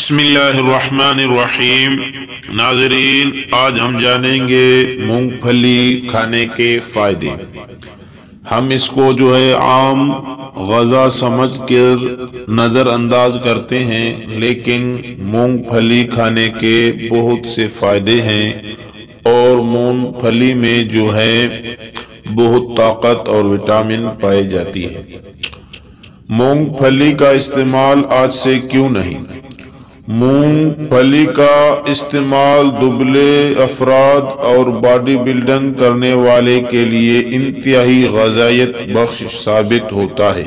بسم اللہ الرحمن الرحیم۔ ناظرین، آج ہم جانیں گے مونگ پھلی کھانے کے فائدے۔ ہم اس کو عام غذا سمجھ کر نظر انداز کرتے ہیں، لیکن مونگ پھلی کھانے کے بہت سے فائدے ہیں اور مونگ پھلی میں بہت طاقت اور وٹامن پائی جاتی ہے۔ مونگ پھلی کا استعمال آج سے کیوں نہیں؟ مونگ پھلی کا استعمال دبلے افراد اور باڈی بلڈنگ کرنے والے کے لیے انتہائی غذائیت بخش ثابت ہوتا ہے۔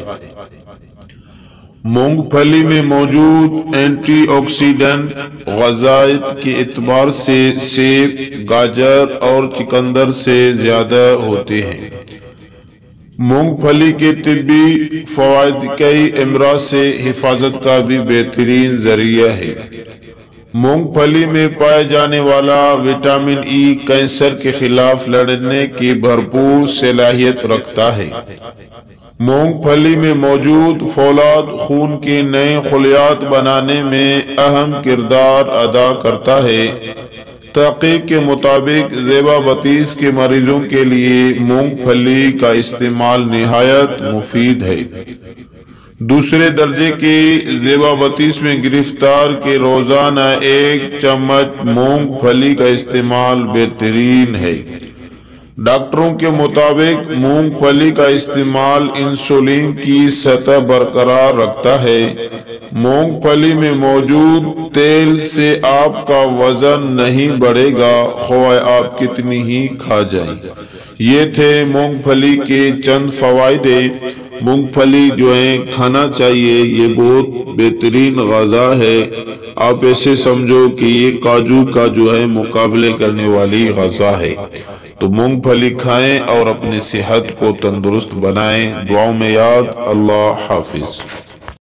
مونگ پھلی میں موجود اینٹی آکسیڈنٹ غذائیت کے اعتبار سے سیب، گاجر اور چقندر سے زیادہ ہوتے ہیں۔ مونگ پھلی کے طبی فوائد کئی امراض سے حفاظت کا بھی بہترین ذریعہ ہے۔ مونگ پھلی میں پائے جانے والا وٹامن ای کینسر کے خلاف لڑنے کی بھرپور صلاحیت رکھتا ہے۔ مونگ پھلی میں موجود فولاد خون کے نئے خلیات بنانے میں اہم کردار ادا کرتا ہے۔ تحقیق کے مطابق ذیابیطس کے مریضوں کے لیے مونگ پھلی کا استعمال نہایت مفید ہے۔ دوسرے درجے کے ذیابیطس میں گرفتار کے روزانہ 1 چمچ مونگ پھلی کا استعمال بہترین ہے۔ ڈاکٹروں کے مطابق مونگ پھلی کا استعمال انسولین کی سطح برقرار رکھتا ہے۔ مونگ پھلی میں موجود تیل سے آپ کا وزن نہیں بڑھے گا، خواہ آپ کتنی ہی کھا جائیں۔ یہ تھے مونگ پھلی کے چند فوائد۔ مونگ پھلی کھانا چاہیے، یہ بہت بہترین غذا ہے۔ آپ ایسے سمجھو کہ یہ کاجو کا مقابلے کرنے والی غذا ہے۔ تو مونگ پھلی کھائیں اور اپنی صحت کو تندرست بنائیں۔ دعاؤں میں یاد۔ اللہ حافظ۔